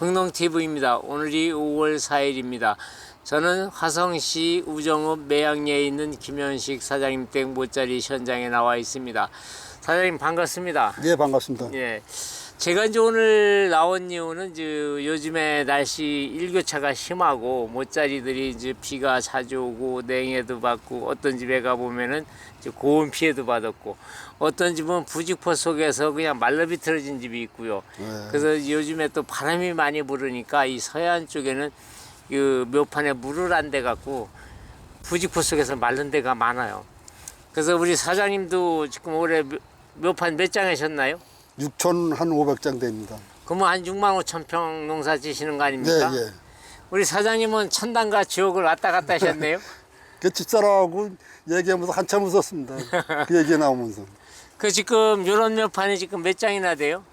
흥농TV입니다. 오늘이 5월 4일입니다. 저는 화성시 우정읍 매양리에 있는 김현식 사장님 댁 모짜리 현장에 나와 있습니다. 사장님 반갑습니다. 네, 반갑습니다. 예. 제가 이제 오늘 나온 이유는 요즘에 날씨 일교차가 심하고 모짜리들이 이제 비가 자주 오고 냉해도 받고 어떤 집에 가보면은 이제 고온 피해도 받았고 어떤 집은 부직포 속에서 그냥 말라 비틀어진 집이 있고요. 네. 그래서 요즘에 또 바람이 많이 부르니까 이 서해안 쪽에는 그 묘판에 물을 안 대 갖고 부직포 속에서 마른 데가 많아요. 그래서 우리 사장님도 지금 올해 묘판 몇 장 하셨나요? 6,500장 됩니다. 그러면 한 6만 5천 평 농사 지시는 거 아닙니까? 네, 예. 우리 사장님은 천당과 지옥을 왔다 갔다 하셨네요. 그 집사람하고 얘기하면서 한참 웃었습니다. 그 얘기 나오면서. 그 지금 요런 묘판이 지금 몇 장이나 돼요?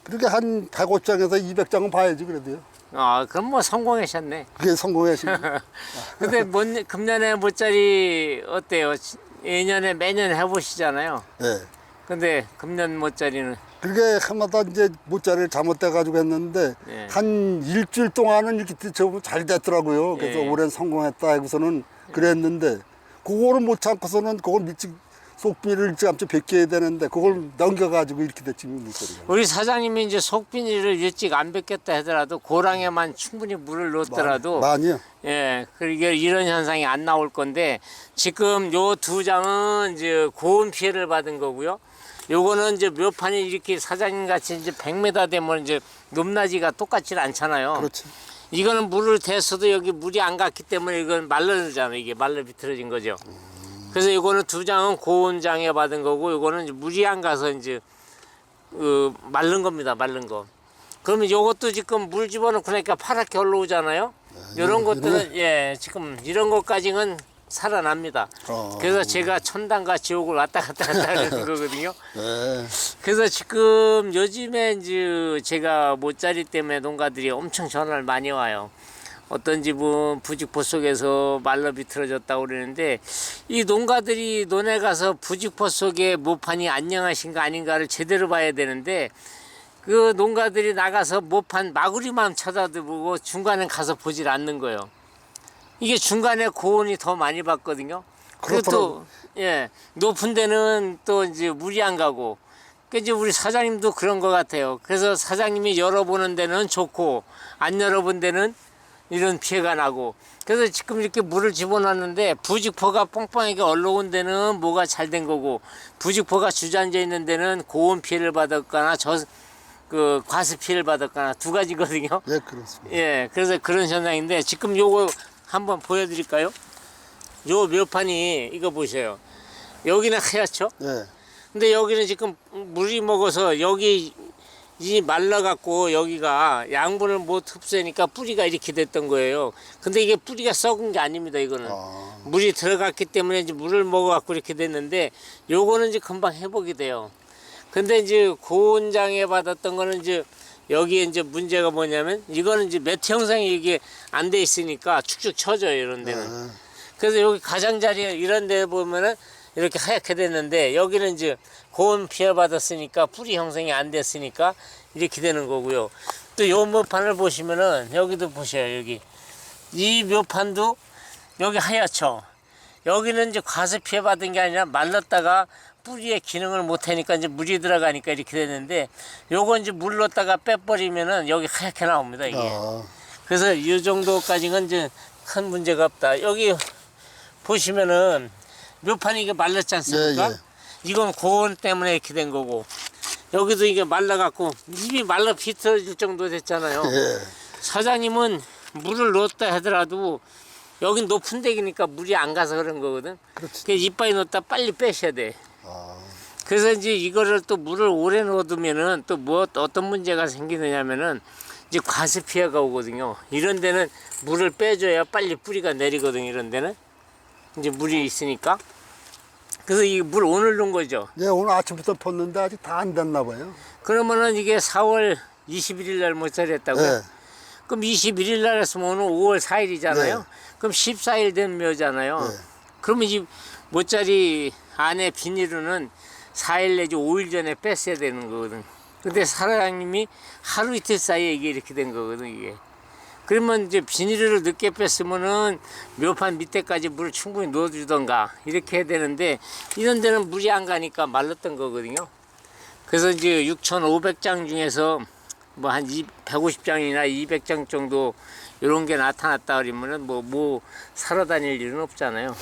그렇게 한 105장에서 200장은 봐야지 그래도요. 아, 그럼 뭐 성공하셨네. 그게 성공하신 거. 근데 금년에 모짜리 어때요? 예년에 매년 해보시잖아요. 예. 근데 금년 모짜리는 그게 한마다 이제 모짜리를 잘못돼가지고 했는데 예. 한 일주일 동안은 이렇게 잘 됐더라고요. 그래서 예. 올해는 성공했다 하고서는 그랬는데 그거를 못 참고서는 그걸 일찍 속비를 일찌감치 벗겨야 되는데 그걸 넘겨가지고 이렇게 됐지 물소리가. 우리 사장님이 이제 속비닐을 일찍 안 뱉겠다 하더라도 고랑에만 충분히 물을 넣었더라도 많이요. 예, 그러니까 이런 현상이 안 나올 건데 지금 요 두 장은 이제 고온 피해를 받은 거고요. 요거는 이제 묘판이 이렇게 사장님 같이 이제 100m 되면 이제 높낮이가 똑같지 않잖아요. 그렇지. 이거는 물을 대서도 여기 물이 안 갔기 때문에 이건 말라잖아요. 이게 말라 비틀어진 거죠. 그래서 이거는 두 장은 고온 장애 받은 거고 이거는 이제 물이 안 가서 이제 마른 겁니다. 마른 거. 그러면 요것도 지금 물 집어넣고 나니까 파랗게 올라오잖아요. 이런 것들은 예 지금 이런 것까지는 살아납니다. 그래서 제가 천당과 지옥을 왔다 갔다 한다는 거거든요. 네. 그래서 지금 요즘에 이제 제가 모짜리 때문에 농가들이 엄청 전화를 많이 와요. 어떤 집은 부직포 속에서 말라 비틀어졌다고 그러는데 이 농가들이 논에 가서 부직포 속에 모판이 안녕하신가 아닌가를 제대로 봐야 되는데 그 농가들이 나가서 모판 마구리만 쳐다보고 중간에 가서 보질 않는 거예요. 이게 중간에 고온이 더 많이 받거든요. 그리고 또 예, 높은 데는 또 이제 물이 안 가고 그 이제 우리 사장님도 그런 것 같아요. 그래서 사장님이 열어보는 데는 좋고 안 열어본 데는 이런 피해가 나고 그래서 지금 이렇게 물을 집어넣는데 부직포가 뻥뻥하게 올라온 데는 뭐가 잘 된 거고 부직포가 주저앉아 있는 데는 고온 피해를 받았거나 과습 피해를 받았거나 두 가지거든요. 예, 그렇습니다. 예, 그래서 그런 현상인데 지금 요거 한번 보여드릴까요? 요 묘판이 이거 보세요. 여기는 하얗죠? 예. 근데 여기는 지금 물이 먹어서 여기 이 말라갖고 여기가 양분을 못 흡수하니까 뿌리가 이렇게 됐던 거예요. 근데 이게 뿌리가 썩은 게 아닙니다. 이거는 물이 들어갔기 때문에 이제 물을 먹어갖고 이렇게 됐는데 요거는 이제 금방 회복이 돼요. 근데 이제 고온장애 받았던 거는 이제 여기에 이제 문제가 뭐냐면 이거는 이제 매트 형상이 이게 안 돼 있으니까 축축 처져요. 이런 데는. 그래서 여기 가장자리 이런 데 보면은 이렇게 하얗게 됐는데 여기는 이제 고온 피해 받았으니까 뿌리 형성이 안 됐으니까 이렇게 되는 거고요. 또 요 묘판을 보시면은 여기도 보셔요. 여기 이 묘판도 여기 하얗죠. 여기는 이제 과습 피해 받은 게 아니라 말랐다가 뿌리의 기능을 못 하니까 이제 물이 들어가니까 이렇게 되는데 요거 이제 물 넣었다가 빼버리면은 여기 하얗게 나옵니다. 이게. 그래서 이 정도까지는 이제 큰 문제가 없다. 여기 보시면은 묘판이 이게 말랐지 않습니까? 예, 예. 이건 고온 때문에 이렇게 된 거고 여기도 이게 말라갖고 입이 말라 비틀어질 정도 됐잖아요. 예. 사장님은 물을 넣었다 하더라도 여긴 높은 데기니까 물이 안 가서 그런 거거든. 그렇지. 그래서 이빨에 넣었다 빨리 빼셔야 돼. 아, 그래서 이제 이거를 또 물을 오래 넣어두면은 또 어떤 문제가 생기느냐면은 이제 과습 피해가 오거든요. 이런 데는 물을 빼줘야 빨리 뿌리가 내리거든요. 이런 데는 이제 물이 있으니까. 그래서 이 물 오늘 넣은 거죠. 예, 오늘 아침부터 폈는데 아직 다 안 됐나 봐요. 그러면은 이게 4월 21일 날 모짜리 했다고요? 예. 그럼 21일 날 했으면 오늘 5월 4일이잖아요. 네. 그럼 14일 된 묘잖아요. 네. 그러면 이 모짜리 안에 비닐은 4일 내지 5일 전에 뺐어야 되는 거거든. 근데 사장님이 하루 이틀 사이에 이게 이렇게 된 거거든, 이게. 그러면 이제 비닐을 늦게 뺐으면은 묘판 밑에까지 물을 충분히 넣어주던가 이렇게 해야 되는데 이런 데는 물이 안 가니까 말랐던 거거든요. 그래서 이제 6,500장 중에서 뭐 한 150장이나 200장 정도 이런 게 나타났다 그러면은 뭐 사러 다닐 일은 없잖아요.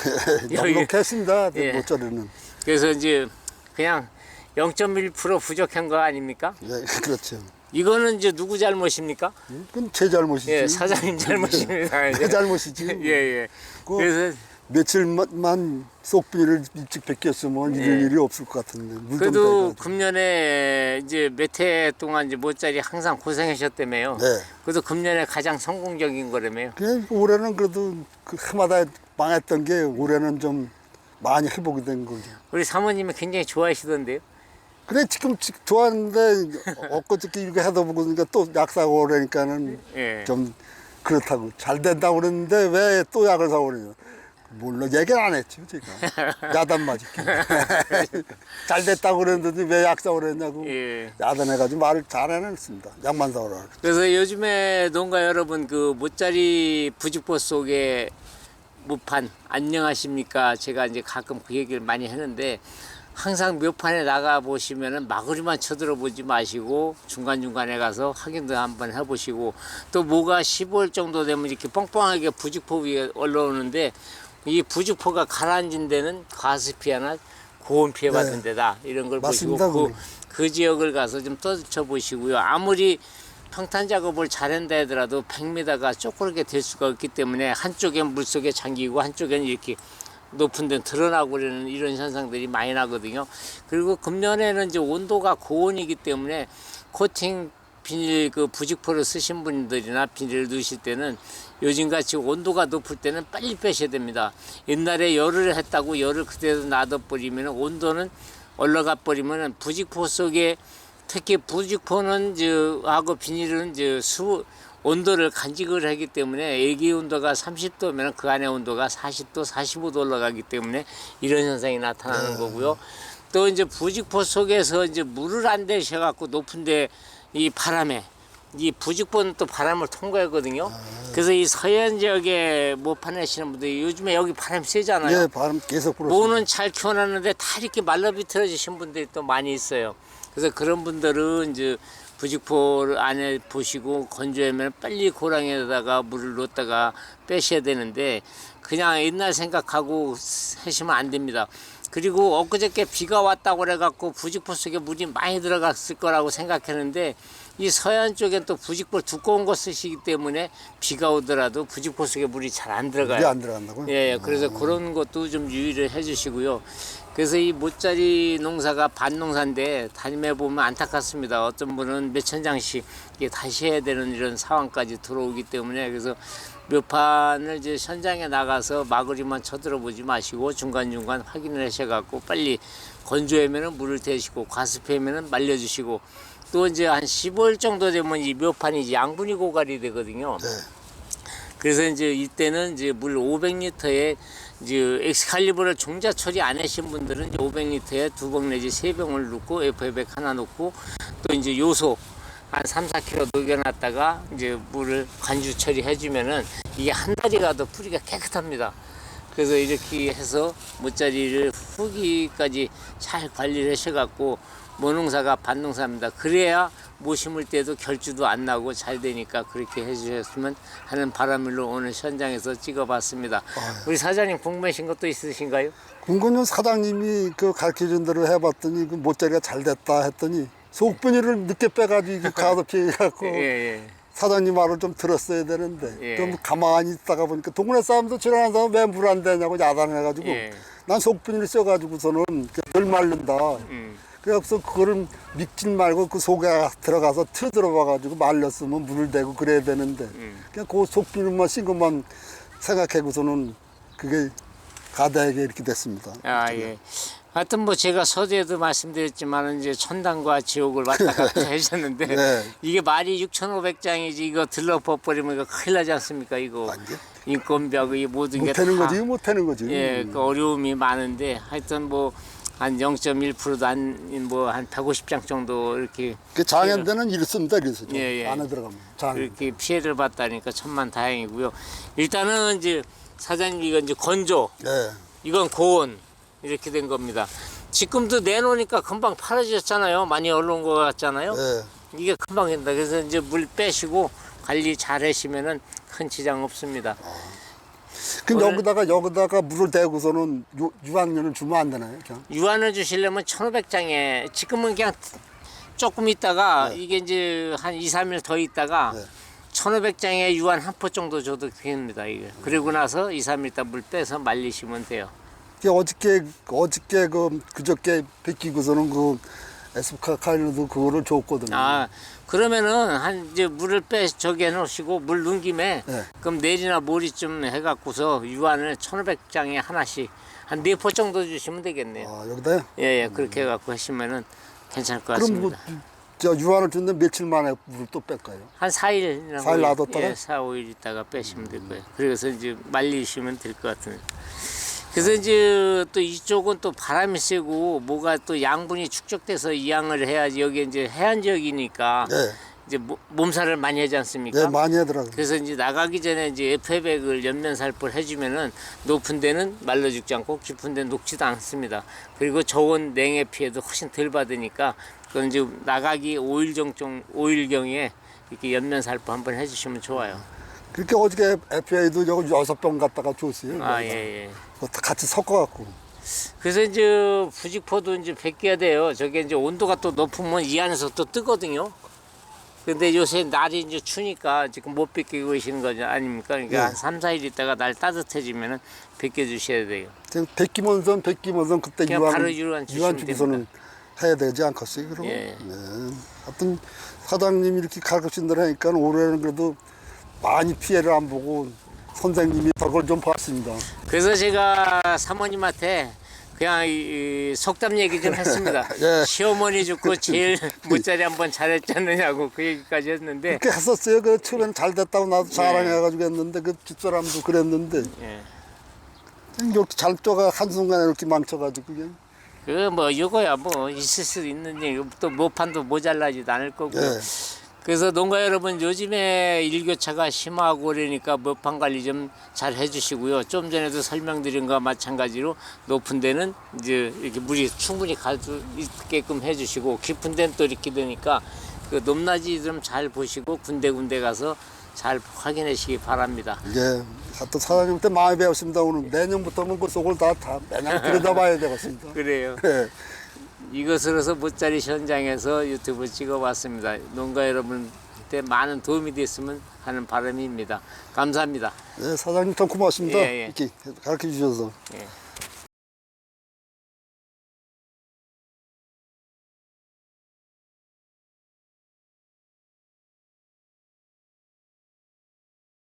넉넉했습니다. 예. 모짜리는. 그래서 이제 그냥 0.1% 부족한 거 아닙니까? 예, 그렇죠. 이거는 이제 누구 잘못입니까? 그건 제 잘못이지. 예, 사장님 잘못입니다. 내 잘못이지. 예, 예. 그 그래서 며칠만 쏙비닐을 일찍 벗겼으면 이런 일이 없을 것 같은데. 물좀 그래도 빼가지고. 금년에 이제 몇 해 동안 이제 모짜리 항상 고생하셨다며요. 네. 그래도 금년에 가장 성공적인 거라며요. 그냥 올해는 그래도 그 해마다 망했던 게 올해는 좀 많이 회복이 된 거죠. 우리 사모님이 굉장히 좋아하시던데요. 그래 지금 좋았는데 엊그저께 이렇게 하다 보고 그러니까 또 약 사고 그러니까는 예. 좀 그렇다고 잘 된다고 그랬는데 왜 또 약을 사고 그러냐. 물론 얘기는 안 했죠 제가. 야단 맞을게. 잘 됐다고 그랬는데 왜 약 사고 그랬냐고 예. 야단해가지고 말을 잘 안 했습니다. 약만 사오라. 그래서 요즘에 농가 여러분 그 모짜리 부직포 속에 모판 안녕하십니까? 제가 이제 가끔 그 얘기를 많이 하는데 항상 묘판에 나가 보시면은 마구리만 쳐들어보지 마시고 중간중간에 가서 확인도 한번 해보시고 또 뭐가 15일 정도 되면 이렇게 뻥뻥하게 부직포 위에 올라오는데 이 부직포가 가라앉은 데는 과습 피해나 고온 피해 받은 데다 이런 걸 맞습니다, 보시고 그거. 그 지역을 가서 좀 떠들쳐 보시고요. 아무리 평탄 작업을 잘한다 하더라도 100m가 쪼그랗게 될 수가 없기 때문에 한쪽엔 물속에 잠기고 한쪽에는 이렇게 높은 데는 드러나고 그러는 이런 현상들이 많이 나거든요. 그리고 금년에는 이제 온도가 고온이기 때문에 코팅 비닐 그 부직포를 쓰신 분들이나 비닐을 넣으실 때는 요즘같이 온도가 높을 때는 빨리 빼셔야 됩니다. 옛날에 열을 했다고 열을 그대로 놔둬버리면 온도는 올라가 버리면 부직포 속에 특히 부직포는 하고 비닐은 온도를 간직을 하기 때문에 애기 온도가 30도면 그 안에 온도가 40도, 45도 올라가기 때문에 이런 현상이 나타나는 거고요. 또 이제 부직포 속에서 이제 물을 안 대셔갖고 높은데 이 바람에 이 부직포는 또 바람을 통과하거든요. 그래서 이 서해안 지역에 모판 하시는 분들이 요즘에 여기 바람이 세잖아요. 예, 바람 계속 불었습니다. 모는 잘 키워놨는데 다 이렇게 말라 비틀어지신 분들이 또 많이 있어요. 그래서 그런 분들은 이제 부직포를 안에 보시고 건조하면 빨리 고랑에다가 물을 넣었다가 빼셔야 되는데 그냥 옛날 생각하고 하시면 안 됩니다. 그리고 엊그저께 비가 왔다고 그래갖고 부직포 속에 물이 많이 들어갔을 거라고 생각했는데 이 서해안 쪽엔 또 부직포 두꺼운 거 쓰시기 때문에 비가 오더라도 부직포 속에 물이 잘 안 들어가요. 물이 안 들어간다고요? 예, 그래서 그런 것도 좀 유의를 해주시고요. 그래서 이 모짜리 농사가 반농사인데 다ним해 보면 안타깝습니다. 어떤 분은 몇천 장씩 다시 해야 되는 이런 상황까지 들어오기 때문에 그래서 묘판을 이제 현장에 나가서 마구리만 쳐들어보지 마시고 중간중간 확인을 하셔갖고 빨리 건조하면은 물을 대시고 과습하면은 말려주시고 또 이제 한 15일 정도 되면 이 묘판이 이제 양분이 고갈이 되거든요. 네. 그래서 이제 이때는 이제 물 500리터에 이제 엑스칼리버를 종자 처리 안 하신 분들은 이제 500리터에 2병 내지 3병을 넣고 F100 하나 넣고 또 이제 요소 한 3, 4kg 녹여놨다가 이제 물을 관주 처리해주면은 이게 한 달이 가도 뿌리가 깨끗합니다. 그래서 이렇게 해서 모짜리를 후기까지 잘 관리를 하셔갖고 모농사가 반농사입니다. 그래야 모 심을 때도 결주도 안 나고 잘 되니까 그렇게 해주셨으면 하는 바람으로 오늘 현장에서 찍어봤습니다. 우리 사장님 궁금하신 것도 있으신가요? 군건용 사장님이 그 가르쳐준 대로 해봤더니 그 모짜리가 잘 됐다 했더니 속비닐을 늦게 빼가지고 이게 가서 피해갖고 예. 사장님 말을 좀 들었어야 되는데 예. 좀 가만히 있다가 보니까 동네 사람도 지나가는 사람 왜 물 안 되냐고 야단해가지고 예. 난 속비닐 써가지고서는 덜 마른다. 그래서 그거를 믿지 말고 그 속에 들어가서 트들어봐가지고 말렸으면 물을 대고 그래야 되는데 그냥 그 속비닐만 쓴 것만 생각하고서는 그게 가다하게 이렇게 됐습니다. 아, 예. 하여튼 뭐 제가 서두에도 말씀드렸지만 이제 천당과 지옥을 왔다 갔다 하셨는데 네. 이게 말이 6,500장이지 이거 들러버리면 이거 큰일 나지 않습니까 이거 완전. 인건비하고 이 모든 게 못하는 다 거지 못하는 거지. 예, 그 어려움이 많은데 하여튼 뭐 한 0.1%도 한 150장 정도 이렇게 그 장현대는 이렇습니다. 그래서 좀 예, 예. 안에 들어가면 장. 이렇게 피해를 봤다니까 천만 다행이고요. 일단은 이제 사장님 이건 이제 건조, 예. 이건 고온 이렇게 된 겁니다. 지금도 내놓으니까 금방 파라졌잖아요. 많이 얼른 것 같잖아요. 예. 이게 금방 된다. 그래서 이제 물 빼시고 관리 잘 하시면은 큰 지장 없습니다. 그럼 오늘- 여기다가 물을 대고서는 유황료를 주면 안 되나요? 그냥? 유한을 주시려면 1,500장에 지금은 그냥 조금 있다가 네. 이게 이제 한 2, 3일 더 있다가 네. 1,500장에 유한 한 포 정도 줘도 됩니다. 이게. 그리고 나서 2, 3일 있다 물 빼서 말리시면 돼요. 어저께 그저께 베끼고서는 그 에스카카이너도 그거를 줬거든요. 아, 그러면은 한 이제 물을 저기 해놓으시고 물 넣은 김에 네. 그럼 내일이나 모레쯤 해갖고서 유한을 1,500장에 하나씩 한 4포 정도 주시면 되겠네요. 아, 여기다요? 예, 그렇게 해갖고 하시면은 괜찮을 것 그럼 뭐, 같습니다. 저 유한을 줬는데 며칠 만에 물을 또 뺄까요? 한 4일, 4일 놔뒀다가? 예, 4, 5일 있다가 빼시면 될 거예요. 그래서 이제 말리시면 될 것 같은. 그래서 이제 또 이쪽은 또 바람이 세고 뭐가 또 양분이 축적돼서 이양을 해야지. 여기 이제 해안 지역이니까 네. 이제 몸살을 많이 하지 않습니까? 네, 많이 하더라고요. 그래서 이제 나가기 전에 이제 FA백을 옆면 살포를 해주면은 높은 데는 말라 죽지 않고 깊은 데는 녹지도 않습니다. 그리고 저온 냉해 피해도 훨씬 덜 받으니까 그건 이제 나가기 5일경에 이렇게 옆면 살포 한번 해주시면 좋아요. 그렇게 어저께 FA도 여기 6병 갖다가 줬어요. 아, 예, 예. 그것도 같이 섞어갖고. 그래서 이제 부직포도 이제 벗겨야 돼요. 저게 이제 온도가 또 높으면 이 안에서 또 뜨거든요. 근데 요새 날이 이제 추니까 지금 못 벗기고 계시는 거죠 아닙니까? 그러니까 네. 한 3, 4일 있다가 날 따뜻해지면은 벗겨주셔야 돼요. 벗기면서 그때 그냥 바로 유한 주시면 주고서는 해야 되지 않겠어요? 그럼? 예. 네. 하여튼 사장님이 이렇게 가르친다고 하니까 올해는 그래도 많이 피해를 안 보고 선생님이 덕을 좀 봤습니다. 그래서 제가 사모님한테 그냥 이 속담 얘기 좀 했습니다. 예. 시어머니 죽고 제일 못자리 한번 잘했지 않느냐고 그 얘기까지 했는데 그렇게 했었어요. 그 처음에는 잘 됐다고 나도 자랑해가지고 했는데 그 집사람도 그랬는데 예. 이렇게 잘 떠가 한순간에 이렇게 망쳐가지고 그냥. 그 뭐 이거야 뭐 있을 수 있는 일, 또 모판도 모자라지도 않을 거고. 예. 그래서 농가 여러분 요즘에 일교차가 심하고 그러니까 모판 관리 좀 잘 해주시고요. 좀 전에도 설명드린 거와 마찬가지로 높은 데는 이제 이렇게 물이 충분히 갈 수 있게끔 해주시고 깊은 데는 또 이렇게 되니까 그 높낮이 좀 잘 보시고 군데군데 가서 잘 확인하시기 바랍니다. 예. 하여튼 사장님한테 많이 배웠습니다. 오늘 내년부터는 그 속을 다 매년 들여다봐야 되겠습니다. 그래요. 예. 이것으로서 못자리 현장에서 유튜브 찍어봤습니다. 농가 여러분한테 많은 도움이 됐으면 하는 바람입니다. 감사합니다. 예, 사장님 참 고맙습니다. 예, 예. 이렇게 가르쳐 주셔서. 예.